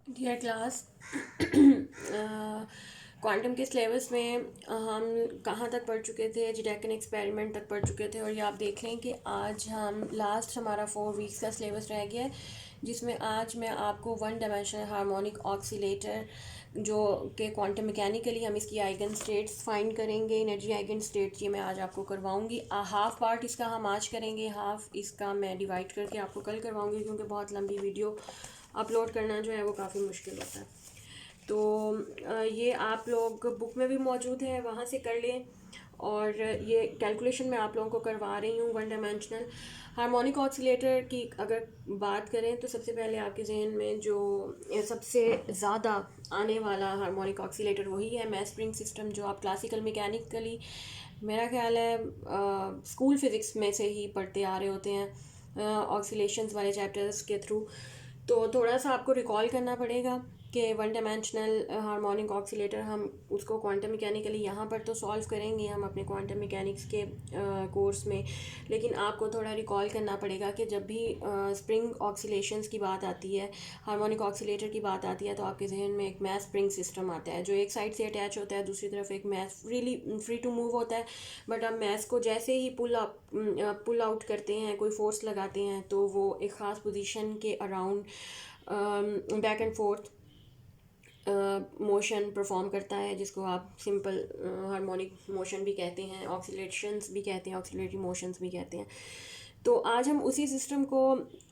Dear class, quantum के syllabus में हम कहाँ तक पढ़ चुके थे? जीडैकन एक्सपेरिमेंट तक पढ़ चुके थे। और ये आप देख लें कि आज हम लास्ट हमारा 4 वीक्स का सिलेबस रह गया है, जिसमें आज मैं आपको वन डायमेंशनल हार्मोनिक ऑक्सीलेटर जो कि क्वांटम मैकेनिकली हम इसकी आइगन स्टेट्स फाइंड करेंगे, एनर्जी आइगन स्टेट, ये मैं आज आपको करवाऊंगी। हाफ पार्ट इसका हम आज करेंगे, हाफ इसका मैं डिवाइड करके आपको कल करवाऊंगी, क्योंकि बहुत लंबी वीडियो अपलोड करना जो है वो काफ़ी मुश्किल होता है। तो ये आप लोग बुक में भी मौजूद है, वहाँ से कर लें। और ये कैलकुलेशन मैं आप लोगों को करवा रही हूँ वन डायमेंशनल हार्मोनिक ऑसिलेटर की। अगर बात करें तो सबसे पहले आपके जहन में जो सबसे ज़्यादा आने वाला हार्मोनिक ऑसिलेटर वही है मैस स्प्रिंग सिस्टम, जो आप क्लासिकल मैकेनिकली मेरा ख्याल है स्कूल फिज़िक्स में से ही पढ़ते आ रहे होते हैं, ऑक्सीलेशंस वाले चैप्टर्स के थ्रू। तो थोड़ा सा आपको रिकॉल करना पड़ेगा कि वन डायमेंशनल हार्मोनिक ऑक्सीलेटर हम उसको क्वांटम मैकेनिकली यहाँ पर तो सॉल्व करेंगे हम अपने क्वांटम मैकेनिक्स के कोर्स में, लेकिन आपको थोड़ा रिकॉल करना पड़ेगा कि जब भी स्प्रिंग ऑक्सीलेशंस की बात आती है, हार्मोनिक ऑक्सीलेटर की बात आती है, तो आपके जहन में एक मैस स्प्रिंग सिस्टम आता है जो एक साइड से अटैच होता है, दूसरी तरफ एक मैस फ्री टू मूव होता है। बट अब मैस को जैसे ही पुल आउट करते हैं, कोई फोर्स लगाते हैं, तो वो एक ख़ास पोजीशन के around back and fourth motion perform करता है, जिसको आप सिंपल हार्मोनिक मोशन भी कहते हैं, ऑक्सीलेशंस भी कहते हैं, ऑक्सीलेटरी मोशंस भी कहते हैं। तो आज हम उसी सिस्टम को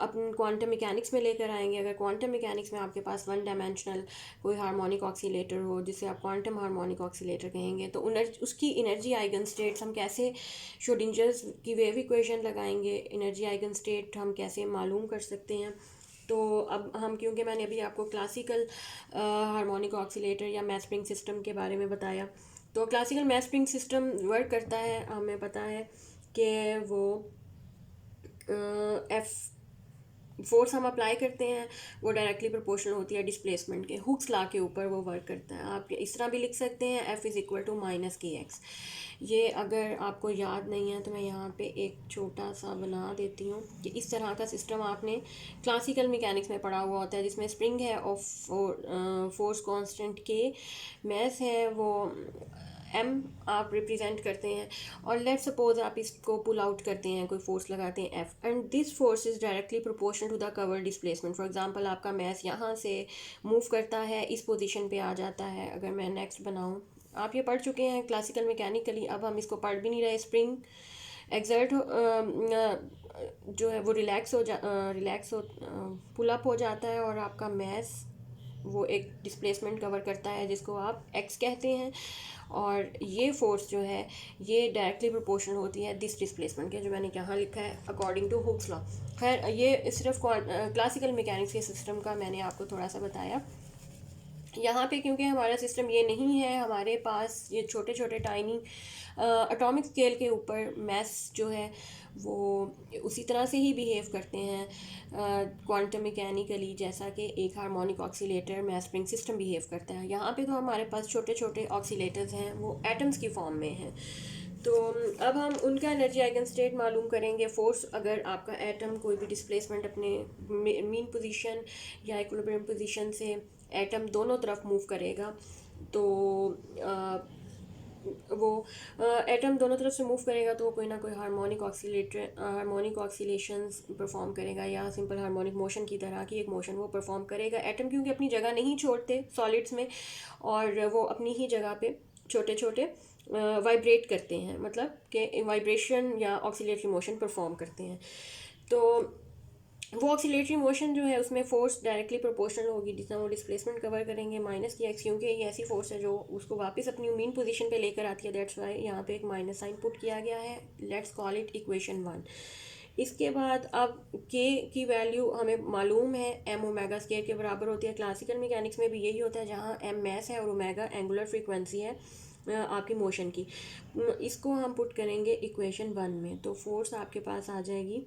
अपन क्वांटम मैकेनिक्स में लेकर आएंगे। अगर क्वांटम मैकेनिक्स में आपके पास वन डायमेंशनल कोई हार्मोनिक ऑक्सीलेटर हो, जिसे आप क्वांटम हार्मोनिक ऑक्सीलेटर कहेंगे, तो उसकी एनर्जी आइगन स्टेट्स हम कैसे, श्रोडिंजर्स की वेव इक्वेशन लगाएंगे, एनर्जी आइगन स्टेट हम कैसे मालूम कर सकते हैं। तो अब हम, क्योंकि मैंने अभी आपको क्लासिकल हार्मोनिक ऑक्सीलेटर या मैस स्प्रिंग सिस्टम के बारे में बताया, तो classical mass spring system work करता है, हमें पता है कि वो एफ फोर्स हम अप्लाई करते हैं वो डायरेक्टली प्रोपोर्शनल होती है डिस्प्लेसमेंट के। हुक्स लॉ के ऊपर वो वर्क करता है। आप इस तरह भी लिख सकते हैं F is equal to minus K X. ये अगर आपको याद नहीं है तो मैं यहाँ पे एक छोटा सा बना देती हूँ कि इस तरह का सिस्टम आपने क्लासिकल मैकेनिक्स में पढ़ा हुआ होता है, जिसमें स्प्रिंग है ऑफ फोर्स कांस्टेंट के, मैस है वो एम आप रिप्रेजेंट करते हैं, और लेट सपोज आप इसको पुल आउट करते हैं, कोई फोर्स लगाते हैं F, and this force is directly proportional to the cover displacement. For example आपका मैस यहाँ से मूव करता है, इस पोजीशन पे आ जाता है। अगर मैं नेक्स्ट बनाऊँ, आप ये पढ़ चुके हैं क्लासिकल मैकेनिकली, अब हम इसको पढ़ भी नहीं रहे। स्प्रिंग एग्जर्ट जो है वो रिलैक्स हो पुल अप हो जाता है, और आपका मैस वो एक डिस्प्लेसमेंट कवर करता है जिसको आप एक्स कहते हैं, और ये फोर्स जो है ये डायरेक्टली प्रोपोर्शनल होती है दिस डिस्प्लेसमेंट के, जो मैंने यहाँ लिखा है अकॉर्डिंग टू हुक्स लॉ। खैर, ये सिर्फ क्लासिकल मैकेनिक्स के सिस्टम का मैंने आपको थोड़ा सा बताया। यहाँ पे क्योंकि हमारा सिस्टम ये नहीं है, हमारे पास ये छोटे छोटे टाइनी एटॉमिक स्केल के ऊपर मैस जो है वो उसी तरह से ही बिहेव करते हैं क्वांटम मैकेनिकली, जैसा कि एक harmonic oscillator mass spring system behave करता है। यहाँ पे तो हमारे पास छोटे छोटे ऑक्सीलेटर्स हैं, वो एटम्स की फॉर्म में हैं। तो अब हम उनका एनर्जी आइगन स्टेट मालूम करेंगे। फोर्स, अगर आपका एटम कोई भी डिस्प्लेसमेंट अपने मीन पोजीशन या इक्विलिब्रियम पोजीशन से एटम दोनों तरफ मूव करेगा, तो वो एटम दोनों तरफ से मूव करेगा, तो वो कोई ना कोई हार्मोनिक ऑक्सीलेशंस परफॉर्म करेगा, या सिंपल हार्मोनिक मोशन की तरह की एक मोशन वो परफॉर्म करेगा। एटम क्योंकि अपनी जगह नहीं छोड़ते सॉलिड्स में, और वो अपनी ही जगह पे छोटे छोटे वाइब्रेट करते हैं, मतलब कि वाइब्रेशन या ऑक्सीलेटरी मोशन परफॉर्म करते हैं। तो वो ऑक्सीलेटरी मोशन जो है उसमें फोर्स डायरेक्टली प्रोपोर्शनल होगी, जितना वो डिस्प्लेसमेंट कवर करेंगे माइनस की एक्स, क्योंकि ये ऐसी फोर्स है जो उसको वापस अपनी मीन पोजीशन पे लेकर आती है। दैट्स वाई यहाँ पे एक माइनस साइन पुट किया गया है। Let's call it equation 1। इसके बाद अब के की वैल्यू हमें मालूम है एम ओमेगा स्केयर के बराबर होती है। क्लासिकल मैकेनिक्स में भी यही होता है, जहाँ एम मैस है और ओमेगा एंगुलर फ्रीक्वेंसी है आपकी मोशन की। इसको हम पुट करेंगे इक्वेशन 1 में, तो फोर्स आपके पास आ जाएगी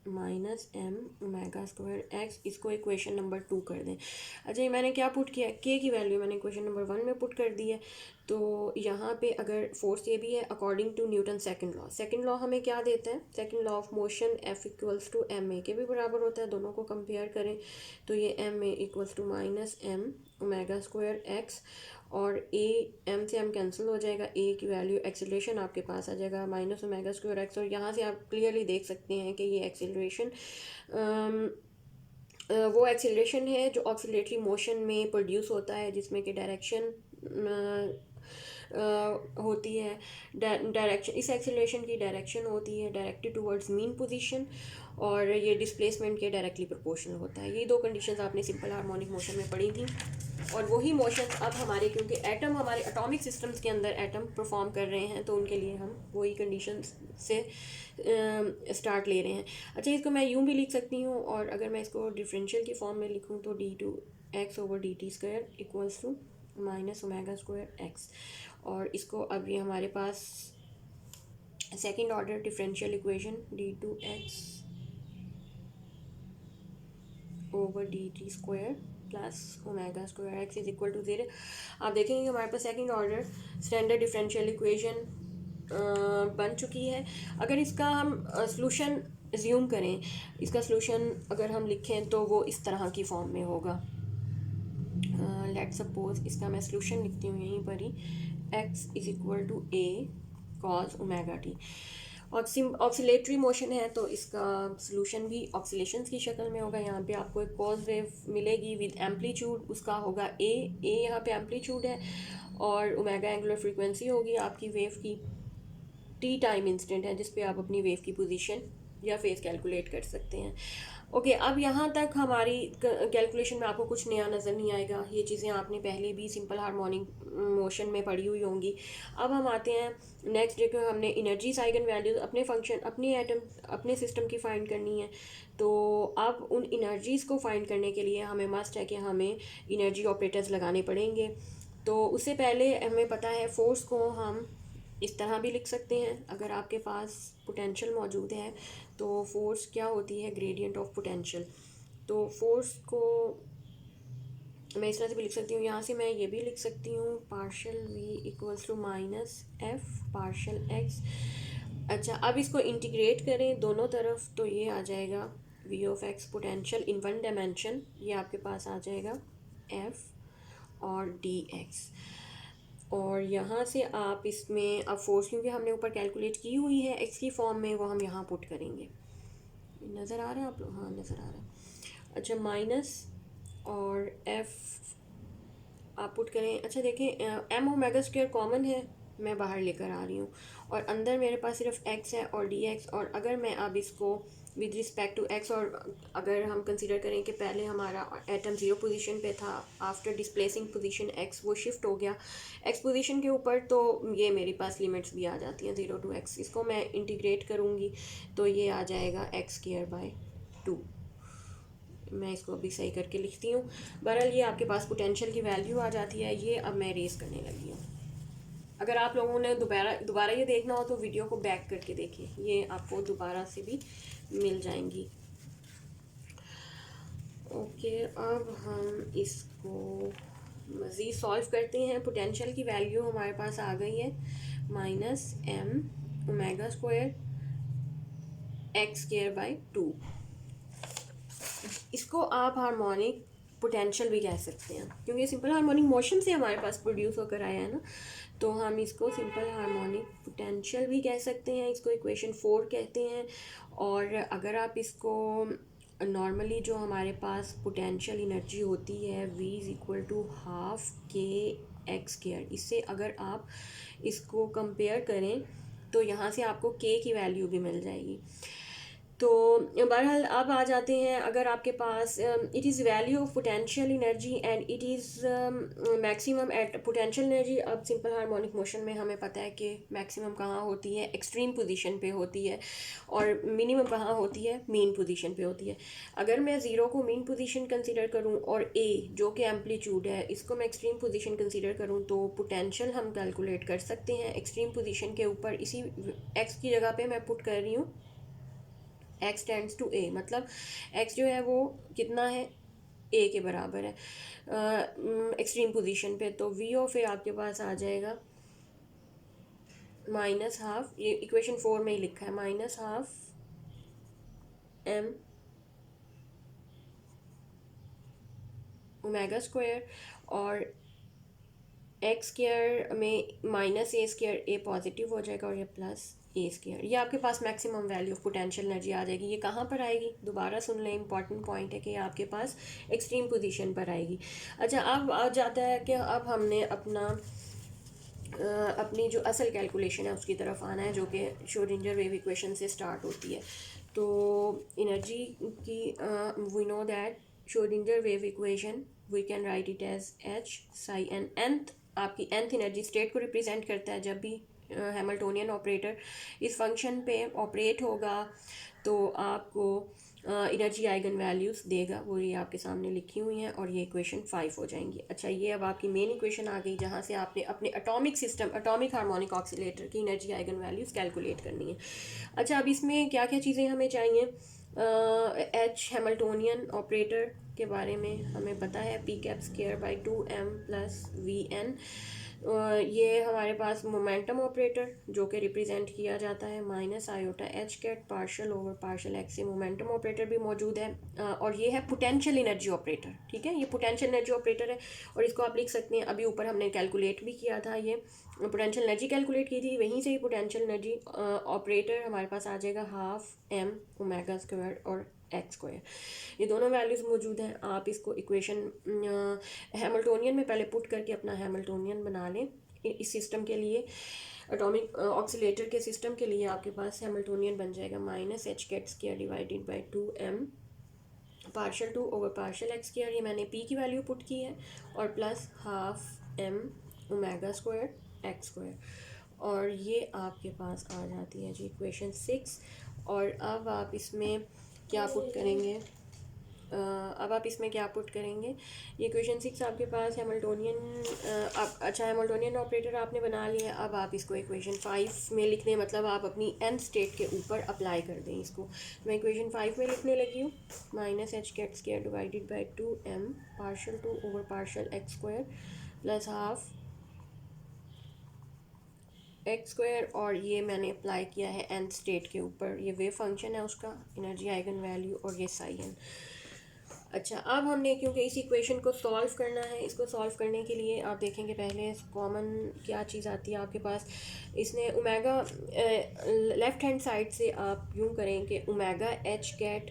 minus M omega square X. इसको इक्वेशन नंबर 2 कर दें। अच्छा, ये मैंने क्या पुट किया, के की वैल्यू मैंने इक्वेशन नंबर 1 में पुट कर दी है, तो यहाँ पे अगर फोर्स ये भी है according to Newton second law हमें क्या देता है, second law of motion F equals to M A के भी बराबर होता है। दोनों को कंपेयर करें तो ये M A equals to minus M omega square x, और ए एम से एम कैंसिल हो जाएगा, ए की वैल्यू एक्सेलरेशन आपके पास आ जाएगा माइनस ओमेगा स्क्वायर एक्स। और यहाँ से आप क्लियरली देख सकते हैं कि ये एक्सेलरेशन वो एक्सेलरेशन है जो ऑक्सीलेटरी मोशन में प्रोड्यूस होता है, जिसमें कि डायरेक्शन होती है, डायरेक्शन, इस एक्सेलरेशन की डायरेक्शन होती है डायरेक्टेड टुवर्ड्स मीन पोजीशन, और ये डिस्प्लेसमेंट के डायरेक्टली प्रोपोर्शनल होता है। ये दो कंडीशंस आपने सिंपल हार्मोनिक मोशन में पढ़ी थी, और वही मोशन अब हमारे, क्योंकि एटम हमारे एटॉमिक सिस्टम्स के अंदर एटम परफॉर्म कर रहे हैं, तो उनके लिए हम वही कंडीशंस से स्टार्ट ले रहे हैं। अच्छा, इसको मैं यूँ भी लिख सकती हूँ, और अगर मैं इसको डिफरेंशियल की फॉर्म में लिखूँ तो d2x/dt² equals to minus omega square x. और इसको अब ये हमारे पास second order differential equation d2x/dt² plus omega square x is equal to 0। आप देखेंगे कि हमारे पास second order standard differential equation बन चुकी है। अगर इसका हम सॉल्यूशन एज्यूम करें, इसका सॉल्यूशन अगर हम लिखें तो वो इस तरह की फॉर्म में होगा। लेट सपोज इसका मैं सॉल्यूशन लिखती हूँ यहीं पर ही, x is equal to a cos omega t. Oscillatory motion है तो इसका सॉल्यूशन भी ऑक्सीलेशंस की शक्ल में होगा। यहाँ पे आपको एक कॉज वेव मिलेगी विद एम्पलीट्यूड, उसका होगा a यहाँ पे एम्पलीट्यूड है, और ओमेगा एंगुलर फ्रीक्वेंसी होगी आपकी वेव की, t टाइम इंस्टेंट है जिस पे आप अपनी वेव की पोजीशन या फेज कैलकुलेट कर सकते हैं। ओके, अब यहाँ तक हमारी कैलकुलेशन में आपको कुछ नया नज़र नहीं आएगा, ये चीज़ें आपने पहले भी सिंपल हार्मोनिक मोशन में पढ़ी हुई होंगी। अब हम आते हैं नेक्स्ट डे को, हमने एनर्जीज आइगन वैल्यूज अपने फंक्शन अपने एटम अपने सिस्टम की फाइंड करनी है। तो अब उन एनर्जीज़ को फाइंड करने के लिए हमें मस्ट है कि हमें एनर्जी ऑपरेटर्स लगाने पड़ेंगे। तो उससे पहले हमें पता है फोर्स को हम इस तरह भी लिख सकते हैं। अगर आपके पास पोटेंशियल मौजूद है तो फोर्स क्या होती है, ग्रेडियंट ऑफ पोटेंशियल। तो फोर्स को मैं इस तरह से भी लिख सकती हूँ, यहाँ से मैं ये भी लिख सकती हूँ partial v equals to minus F partial X. अच्छा, अब इसको इंटीग्रेट करें दोनों तरफ तो ये आ जाएगा v of x potential in one dimension, ये आपके पास आ जाएगा f और dx। और यहाँ से आप इसमें अब फोर्स, क्योंकि हमने ऊपर कैलकुलेट की हुई है एक्स की फॉर्म में, वो हम यहाँ पुट करेंगे। नज़र आ रहा है आप लोग? हाँ, नज़र आ रहा है। अच्छा, माइनस और एफ आप पुट करें। अच्छा देखें, एम ओमेगा स्क्वायर कॉमन है, मैं बाहर लेकर आ रही हूँ, और अंदर मेरे पास सिर्फ एक्स है और डी एक्स। और अगर मैं अब इसको विद रिस्पेक्ट टू एक्स, और अगर हम कंसीडर करें कि पहले हमारा एटम ज़ीरो पोजीशन पे था, आफ्टर डिस्प्लेसिंग पोजीशन एक्स वो शिफ्ट हो गया एक्स पोजीशन के ऊपर, तो ये मेरे पास लिमिट्स भी आ जाती हैं 0 to x। इसको मैं इंटीग्रेट करूँगी तो ये आ जाएगा x²/2। मैं इसको अभी सही करके लिखती हूँ। बहरहाल ये आपके पास पोटेंशियल की वैल्यू आ जाती है। ये अब मैं रेस करने लगी हूँ। अगर आप लोगों ने दोबारा ये देखना हो तो वीडियो को बैक करके देखिए, ये आपको दोबारा से भी मिल जाएंगी। ओके, अब हम इसको मज़ीद सॉल्व करते हैं। पोटेंशियल की वैल्यू हमारे पास आ गई है minus M omega square x²/2। इसको आप हार्मोनिक पोटेंशियल भी कह सकते हैं, क्योंकि सिंपल हार्मोनिक मोशन से हमारे पास प्रोड्यूस होकर आया है ना, तो हम इसको सिंपल हार्मोनिक पोटेंशियल भी कह सकते हैं। इसको इक्वेशन 4 कहते हैं। और अगर आप इसको नॉर्मली जो हमारे पास पोटेंशियल एनर्जी होती है v is equal to half K x², इससे अगर आप इसको कंपेयर करें तो यहाँ से आपको k की वैल्यू भी मिल जाएगी। तो बहरहाल अब आ जाते हैं, अगर आपके पास it is value of potential energy and it is maximum at potential energy. अब सिंपल हार्मोनिक मोशन में हमें पता है कि मैक्सिमम कहाँ होती है, एक्सट्रीम पोजीशन पे होती है, और मिनिमम कहाँ होती है, मीन पोजीशन पे होती है। अगर मैं ज़ीरो को मीन पोजीशन कंसीडर करूँ और a जो कि एम्पलीट्यूड है इसको मैं एक्सट्रीम पोजीशन कंसीडर करूँ, तो पोटेंशियल हम कैलकुलेट कर सकते हैं एक्सट्रीम पोजीशन के ऊपर। इसी x की जगह पे मैं पुट कर रही हूँ x टेंड्स टू a, मतलब x जो है वो कितना है, a के बराबर है। एक्सट्रीम पोजीशन पे, तो वी ऑफ ए आपके पास आ जाएगा माइनस हाफ, ये इक्वेशन 4 में ही लिखा है, minus half M omega square, और एक्स स्क्वायर में minus a square, a positive हो जाएगा और ये प्लस ए स्क्वायर। ये आपके पास maximum value of potential energy आ जाएगी। ये कहाँ पर आएगी, दोबारा सुन लें, इंपॉर्टेंट पॉइंट है कि ये आपके पास एक्सट्रीम पोजीशन पर आएगी। अच्छा, अब आ जाता है कि अब हमने अपनी जो असल कैलकुलेशन है उसकी तरफ आना है, जो कि श्रोडिंगर वेव इक्वेशन से स्टार्ट होती है। तो एनर्जी की we know that Schrodinger wave equation we can write it as H psi N. nth आपकी nth एनर्जी स्टेट को रिप्रेजेंट करता है। जब भी हैमिल्टोनियन ऑपरेटर इस फंक्शन पे ऑपरेट होगा तो आपको एनर्जी आइगन वैल्यूज़ देगा, वो ये आपके सामने लिखी हुई हैं, और ये इक्वेशन 5 हो जाएंगी। अच्छा, ये अब आपकी मेन इक्वेशन आ गई, जहाँ से आपने अपने atomic system, atomic harmonic oscillator की एनर्जी आइगन वैल्यूज़ कैलकुलेट करनी है। अच्छा, अब इसमें क्या क्या चीज़ें हमें चाहिए, एच हैमिल्टोनियन ऑपरेटर के बारे में हमें पता है, P cap square by 2m plus V N. ये हमारे पास मोमेंटम ऑपरेटर जो कि रिप्रेजेंट किया जाता है minus iota H cut partial over partial X से, मोमेंटम ऑपरेटर भी मौजूद है। और ये है पोटेंशियल एनर्जी ऑपरेटर, ठीक है, ये पोटेंशियल एनर्जी ऑपरेटर है, और इसको आप लिख सकते हैं, अभी ऊपर हमने कैलकुलेट भी किया था, ये पोटेंशियल एनर्जी कैलकुलेट की थी, वहीं से ही पोटेंशियल एनर्जी ऑपरेटर हमारे पास आ जाएगा हाफ एम ओमेगा स्क्वायर और एक्स स्क्वायर। ये दोनों वैल्यूज़ मौजूद हैं। आप इसको इक्वेशन हैमिल्टोनियन में पहले पुट करके अपना हैमिल्टोनियन बना लें। इस सिस्टम के लिए, एटॉमिक ऑक्सीलेटर के सिस्टम के लिए आपके पास हैमिल्टोनियन बन जाएगा minus H cut square divided by 2m partial 2 over partial x square, ये मैंने p की वैल्यू पुट की है, और plus half m omega square X square, और ये आपके पास आ जाती है जी इक्वेशन 6। और अब आप इसमें क्या पुट करेंगे, ये इक्वेशन 6 आपके पास हैमिल्टोनियन, अच्छा हैमिल्टोनियन ऑपरेटर आपने बना लिया है। अब आप इसको इक्वेशन 5 में लिख दें, मतलब आप अपनी nth स्टेट के ऊपर अप्लाई कर दें इसको। मैं इक्वेशन 5 में लिखने लगी हूँ, minus H cut square divided by 2m partial 2 over partial x square plus half X square, और ये मैंने अप्लाई किया है nth स्टेट के ऊपर, ये वेव फंक्शन है उसका, एनर्जी आइगन वैल्यू, और ये साई एन। अच्छा, अब हमने क्योंकि इस इक्वेशन को सॉल्व करना है, इसको सॉल्व करने के लिए आप देखेंगे पहले कॉमन क्या चीज़ आती है आपके पास। इसने ओमेगा, लेफ़्ट हैंड साइड से आप यूँ करें कि omega H cut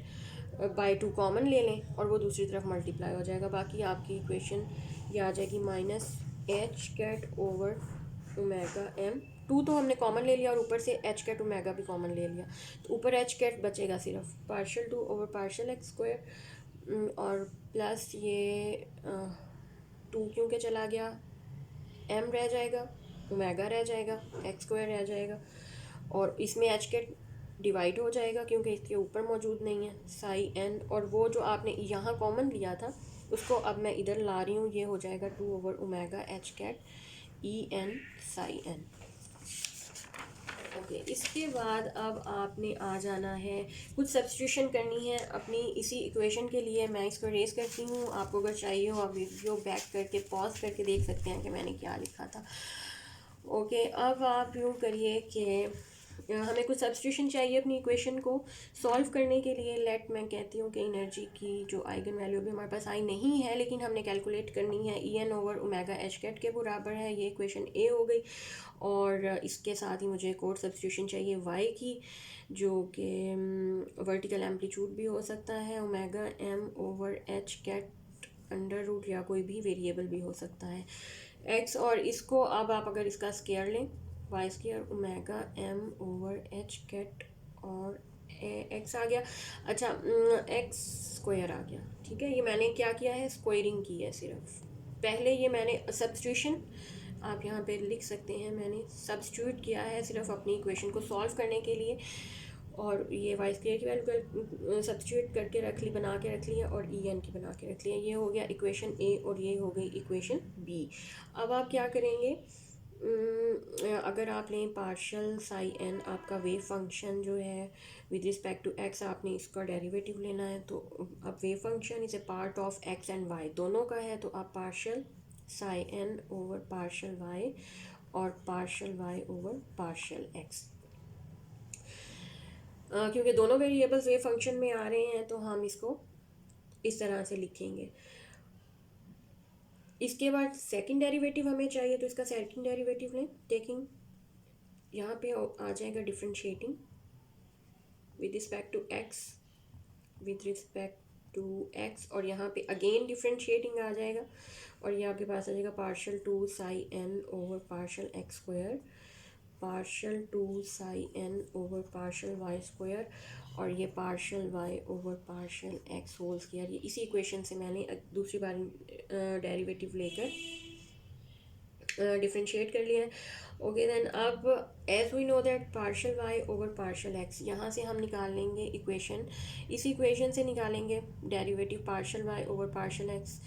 by 2 common ले लें, और वो दूसरी तरफ मल्टीप्लाई हो जाएगा। बाकी आपकी इक्वेशन ये आ जाएगी minus H cut over omega M, 2 तो हमने कॉमन ले लिया, और ऊपर से एच कैट ओमेगा भी कॉमन ले लिया, तो ऊपर एच कैट बचेगा सिर्फ, partial 2 over partial x square, और प्लस ये 2 क्योंकि चला गया, m रह जाएगा, ओमेगा रह जाएगा, एक्स स्क्वायर रह जाएगा, और इसमें एच के डिवाइड हो जाएगा क्योंकि इसके ऊपर मौजूद नहीं है, साई एन, और वो जो आपने यहाँ कॉमन लिया था उसको अब मैं इधर ला रही हूँ, ये हो जाएगा 2 over omega H cut E N psi N. Okay, इसके बाद अब आपने आ जाना है, कुछ सब्स्टिट्यूशन करनी है अपनी इसी इक्वेशन के लिए। मैं इसको रेस करती हूँ, आपको अगर चाहिए हो आप वीडियो बैक करके पॉज करके देख सकते हैं कि मैंने क्या लिखा था। ओके, अब आप यूँ करिए कि हमें कुछ सब्स्टिट्यूशन चाहिए अपनी इक्वेशन को सॉल्व करने के लिए। लेट मैं कहती हूँ कि एनर्जी की जो आइगन वैल्यू भी हमारे पास आई नहीं है, लेकिन हमने कैलकुलेट करनी है, E N over omega H cut के बराबर है, ये इक्वेशन ए हो गई। और इसके साथ ही मुझे एक और सब्स्टिट्यूशन चाहिए वाई की, जो कि वर्टिकल एम्पलीट्यूड भी हो सकता है, omega M over H cut under root, या कोई भी वेरिएबल भी हो सकता है एक्स। और इसको अब आप अगर इसका स्केयर लें, Y square omega M over H cut, और एक्स आ गया। अच्छा, एक्स स्क्वायर आ गया, ठीक है। ये मैंने क्या किया है, स्क्वायरिंग की है सिर्फ। पहले ये मैंने सब्स्टिट्यूशन आप यहाँ पे लिख सकते हैं, मैंने सब्स्टिट्यूट किया है सिर्फ अपनी इक्वेशन को सॉल्व करने के लिए, और ये वाई स्क्वायर की वैल्यू सब्स्टिट्यूट करके रख ली, बना के रख लिया, और ई एन की बना के रख लिया। ये हो गया इक्वेशन ए, और ये हो गई इक्वेशन बी। अब आप क्या करेंगे, अगर आप लें पार्शल साई एन, आपका वेव फंक्शन जो है विद रिस्पेक्ट टू एक्स, आपने इसका डेरिवेटिव लेना है, तो अब wave function is a part of x and y दोनों का है, तो आप partial psi N over partial Y और partial Y over partial x, क्योंकि दोनों वेरिएबल्स वेव फंक्शन में आ रहे हैं तो हम इसको इस तरह से लिखेंगे। इसके बाद सेकंड डेरिवेटिव हमें चाहिए, तो इसका सेकंड डेरिवेटिव लें, टेकिंग यहाँ पे आ जाएगा differentiating with respect to X, with respect to X, और यहाँ पे अगेन डिफ्रेंशिएटिंग आ जाएगा, और ये आपके पास आ जाएगा partial two psi N over partial x square, partial two psi N over partial Y square, और ये partial Y over partial X whole square. ये इसी इक्वेशन से मैंने दूसरी बार डेरिवेटिव लेकर डिफ्रेंशिएट कर लिया है। ओके देन, अब as we know that partial Y over partial X, यहाँ से हम निकाल लेंगे इक्वेशन, इस इक्वेशन से निकालेंगे derivative partial Y over partial X.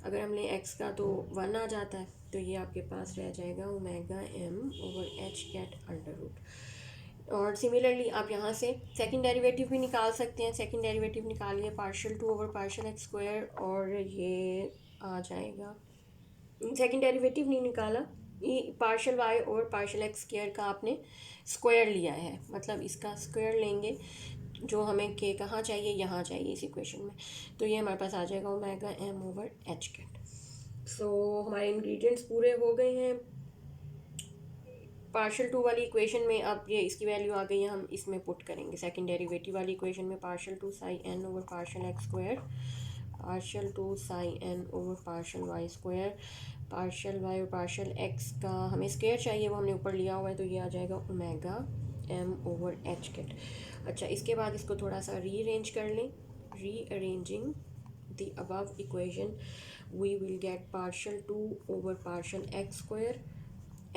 अगर हम लें एक्स का तो 1 आ जाता है, तो ये आपके पास रह जाएगा omega M over H cut under root. और सिमिलरली आप यहाँ से सेकंड डेरिवेटिव भी निकाल सकते हैं, सेकंड डेरिवेटिव निकालिए partial two over partial x square, और ये आ जाएगा, सेकंड डेरिवेटिव नहीं निकाला, ये पार्शल वाई और पार्शल एक्स स्क्वायर का आपने स्क्वायर लिया है, मतलब इसका स्क्वायर लेंगे, जो हमें के कहाँ चाहिए, यहाँ चाहिए इस इक्वेशन में, तो ये हमारे पास आ जाएगा omega M over H cut. So हमारे इंग्रेडिएंट्स पूरे हो गए हैं पार्शल टू वाली इक्वेशन में। अब ये इसकी वैल्यू आ गई है, हम इसमें पुट करेंगे सेकंड डेरिवेटिव वाली इक्वेशन में, partial two psi N over partial x square, partial two psi N over partial Y square, partial Y और पार्शल एक्स का हमें स्क्वायर चाहिए, वो हमने ऊपर लिया हुआ है, तो ये आ जाएगा omega M over H cut. अच्छा, इसके बाद इसको थोड़ा सा रीअरेंज कर लें, rearranging the above equation we will get partial two over partial x square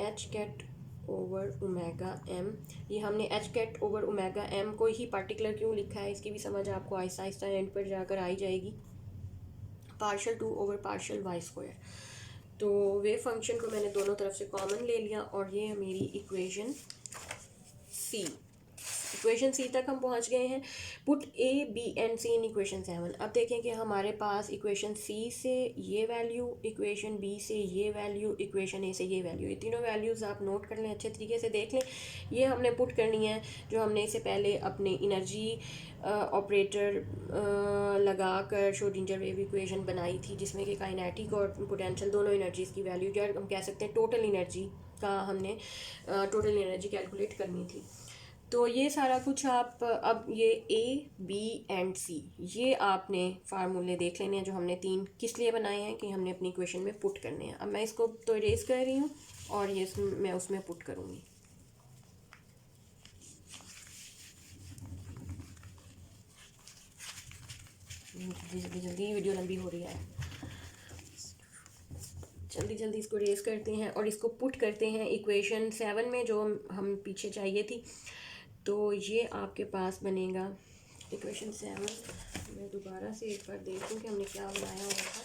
H cut over omega M. ये हमने H cut over omega M को ही पार्टिकुलर क्यों लिखा है, इसकी भी समझ आपको आहिस्ता आहिस्ता एंड पर जाकर आई जाएगी। Partial two over partial Y square, तो वेव फंक्शन को मैंने दोनों तरफ से कॉमन ले लिया, और ये मेरी इक्वेशन सी, इक्वेशन सी तक हम पहुंच गए हैं। Put A B and C in equation 7। अब देखें कि हमारे पास इक्वेशन सी से ये वैल्यू, इक्वेशन बी से ये वैल्यू, इक्वेशन ए से ये वैल्यू, ये तीनों वैल्यूज़ आप नोट कर लें, अच्छे तरीके से देख लें। ये हमने पुट करनी है जो हमने इससे पहले अपने इनर्जी ऑपरेटर लगा कर श्रोडिंगर वेव इक्वेशन बनाई थी, जिसमें कि काइनेटिक और पोटेंशियल दोनों एनर्जीज़ की वैल्यू, जो हम कह सकते हैं टोटल एनर्जी का हमने टोटल एनर्जी कैलकुलेट करनी थी। तो ये सारा कुछ आप अब ये ए बी एंड सी, ये आपने फार्मूले देख लेने हैं जो हमने तीन किस लिए बनाए हैं कि हमने अपनी इक्वेशन में पुट करने हैं। अब मैं इसको तो इरेज कर रही हूँ और ये मैं उसमें पुट करूँगी। जल्दी जल्दी, वीडियो लंबी हो रही है, जल्दी जल्दी इसको रेस करते हैं और इसको पुट करते हैं इक्वेशन 7 में जो हम पीछे चाहिए थी। तो ये आपके पास बनेगा इक्वेशन 7। मैं दोबारा से एक बार देखूं कि हमने क्या बनाया हुआ था।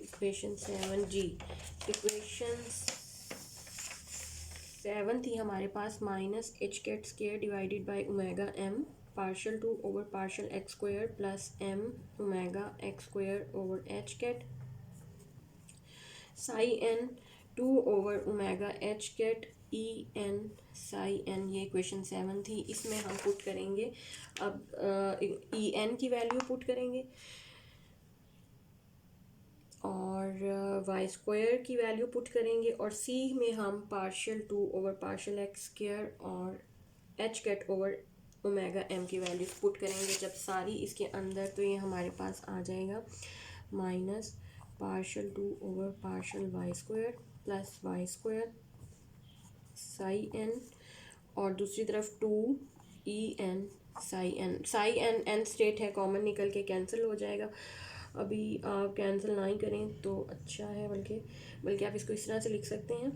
इक्वेशन 7 जी, इक्वेशन 7 थी हमारे पास minus H cut square divided by omega M partial two over partial x square plus M omega x square over H cut psi n two over omega H cut E N psi n. ये equation 7 थी, इसमें हम put करेंगे अब E n की value put करेंगे और y square की वैल्यू पुट करेंगे, और सी में हम partial two over partial x square और H cut over omega M की वैल्यूज पुट करेंगे। जब सारी इसके अंदर, तो ये हमारे पास आ जाएगा minus partial two over partial Y square plus Y square psi N, और दूसरी तरफ two E N psi N. Psi N N state है, कॉमन निकल के कैंसिल हो जाएगा। अभी आप कैंसिल ना ही करें तो अच्छा है, बल्कि आप इसको इस तरह से लिख सकते हैं,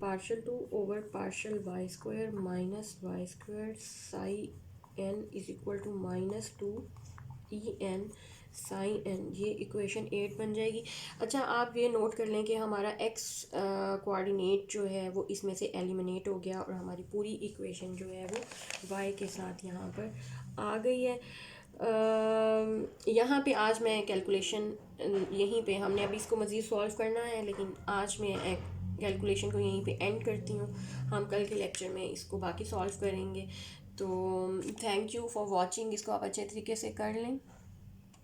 partial two over partial Y square minus Y square psi N is equal to minus two E N psi N, ये इक्वेशन 8 बन जाएगी। अच्छा, आप ये नोट कर लें कि हमारा एक्स कोऑर्डिनेट जो है वो इसमें से एलिमिनेट हो गया और हमारी पूरी इक्वेशन जो है वो वाई के साथ यहाँ पर आ गई है। यहाँ पे आज मैं कैलकुलेशन, यहीं पे हमने अभी इसको मज़ीद सॉल्व करना है, लेकिन आज मैं कैलकुलेशन को यहीं पे एंड करती हूँ। हम कल के लेक्चर में इसको बाकी सॉल्व करेंगे। तो थैंक यू फॉर वॉचिंग, इसको आप अच्छे तरीके से कर लें।